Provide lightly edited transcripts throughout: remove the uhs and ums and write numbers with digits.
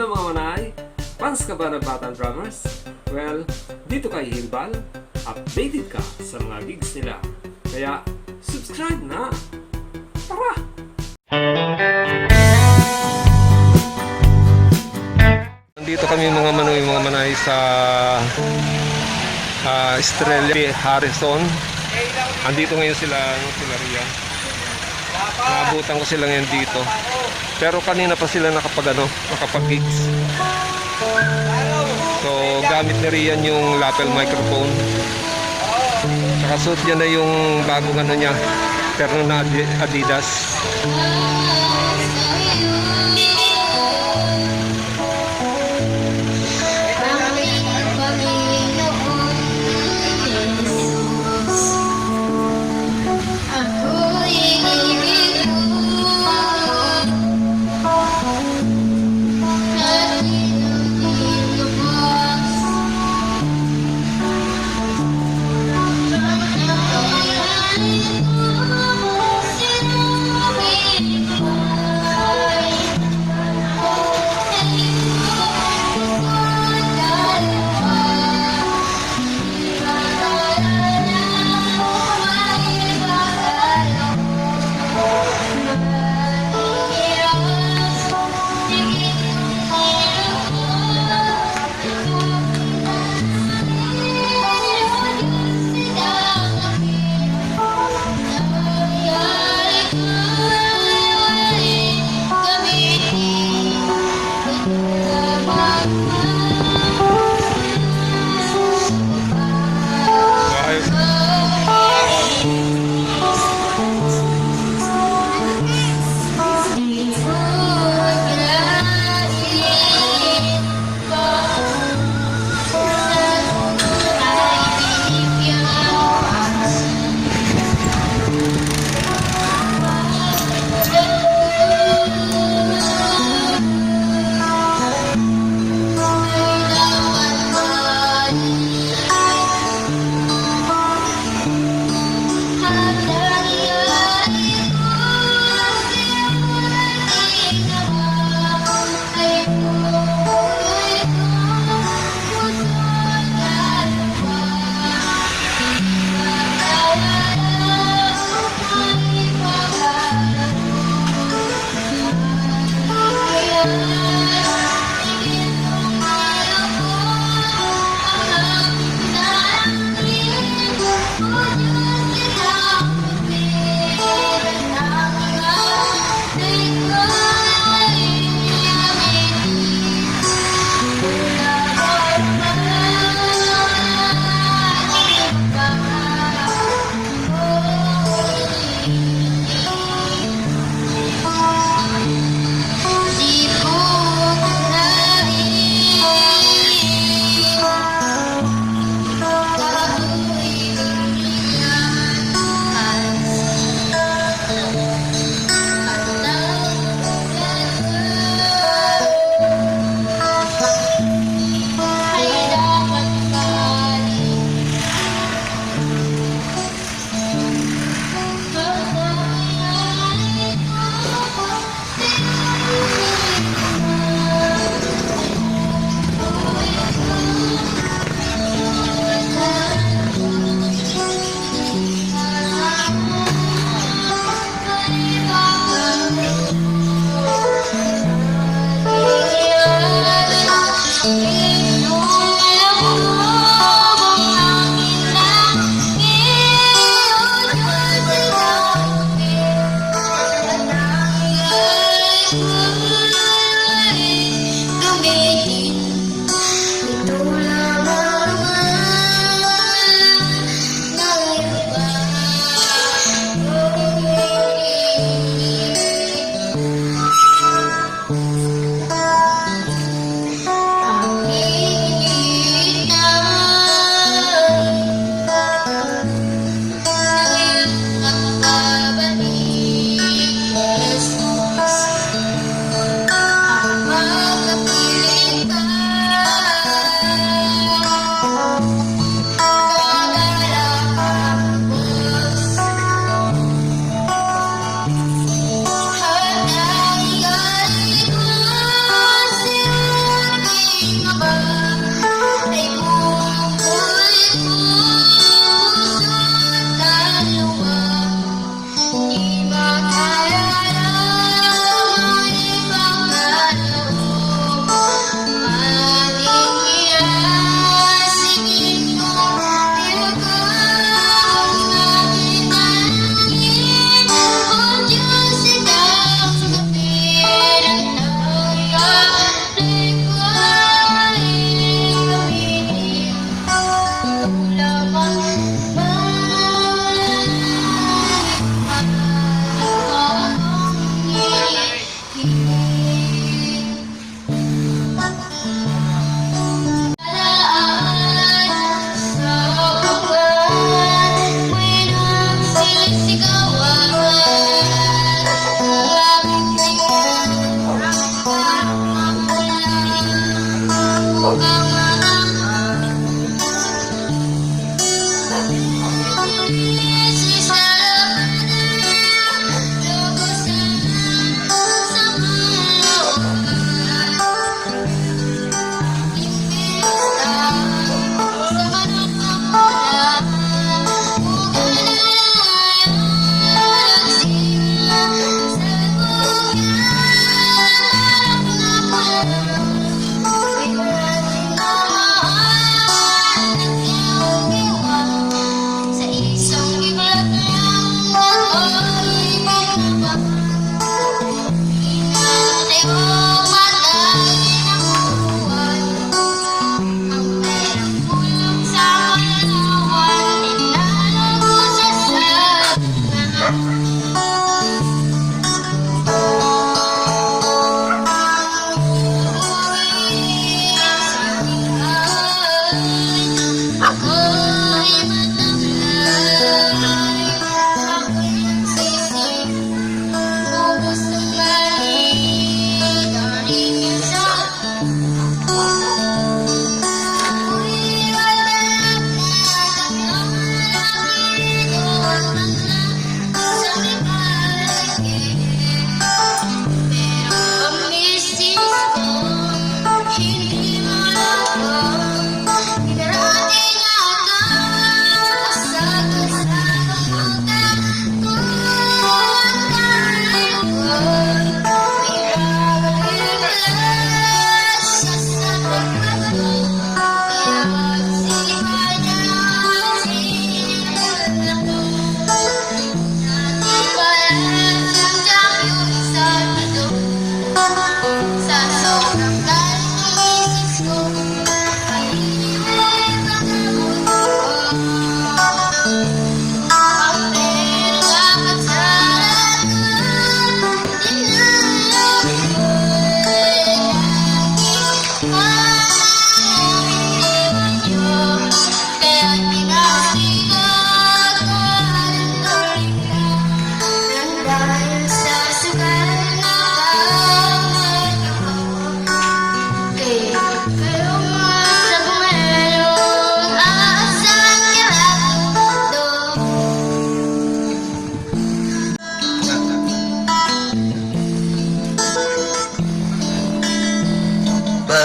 Hello mga manay! Fans ka ba ng Batang Drummers? Well, dito kay Hilbal, updated ka sa mga gigs nila. Kaya, subscribe na! Tara! Nandito kami mga manay sa Estrella Harrison. Andito ngayon sila Ria. Naabutan ko sila ngayon dito. Pero kanina pa sila nakapag-gigs. So, gamit ni Rian yung lapel microphone. Saka suot niya na yung bagong niya, terno na Adidas.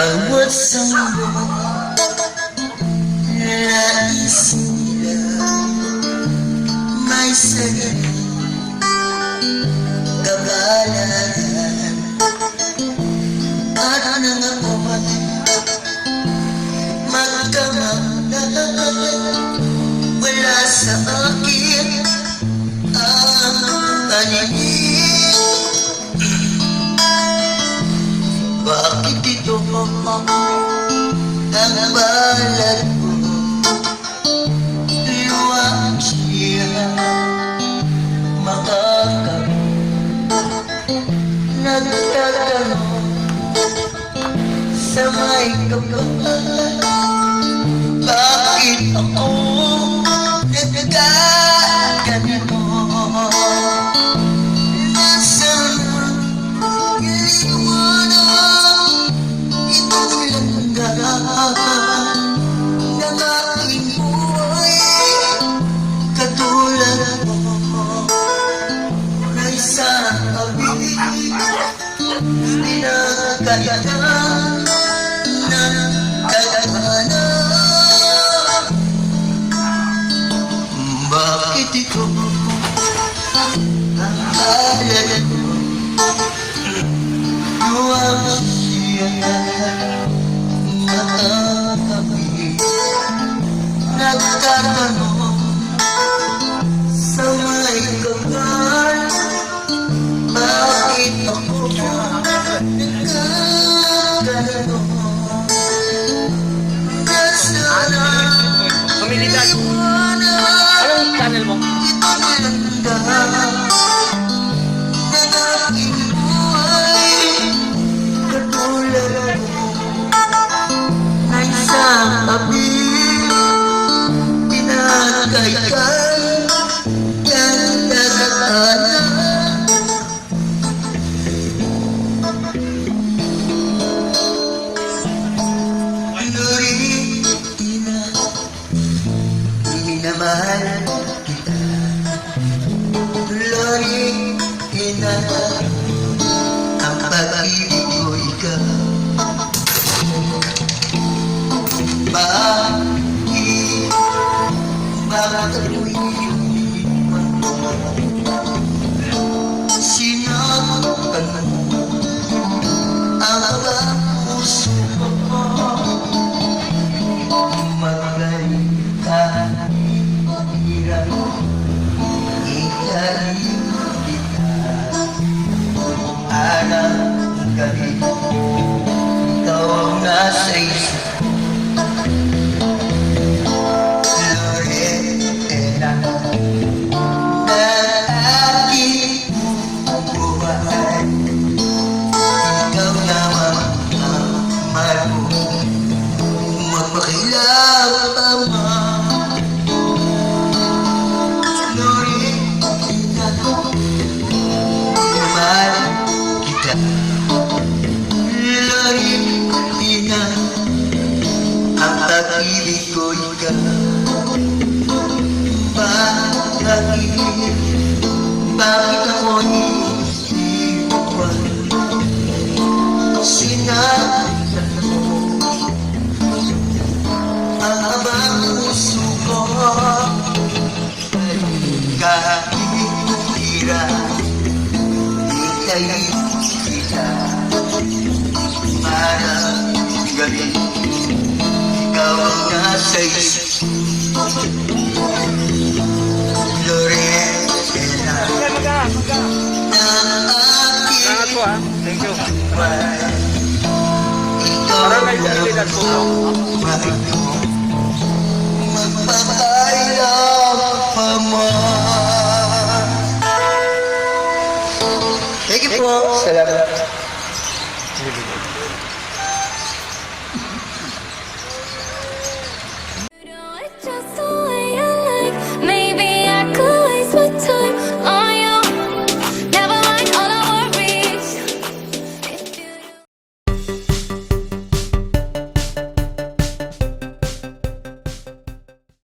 Bawat sangga nais nila may sarili kabalaran at nangakoy magkamanglan wala sa akin ang paningin. Bakit ito ang balat mo? Luwag siya makakaroon. Nagtatanong sa may kapal. Bakit ako nagkaganito? Nasaan iliwanag itong langga ng aking buhay? Katulad mo na isang abig pinagkayaan ng kagana. Bakit ito ang alala ko? Luwag siya nakakapit. Nagtatanong sa may kapal. Bakit ako nagkaganito? Komunidad. Anong channel mo? Minamahal kita, Lori, hinanap ang pag-ibig ko ikaw. Bakit ako'y iniwan? Sinaktan mo ang puso ko. Magaling ka, hirap, ikalin kita. Alam ka rin, ikaw ang nasa isip. Lorena, na aking buhay. Ikaw naman ang mahal ko. Magpakailangan pa man. Lorena, mahal kita. Lorena, ang pag-ibig ko ikaw. Bakit ako iniiwan? Sinaktan mo ang habang puso ko. Kahit hirap, itayin kita. Parang galing, ikaw ang nasa isip. Lorena, ng aking Thank you. buhay. Ikaw Parang may lang komunidad po. mahal ko. Magpapailang pa man. Thank you po. Salamat.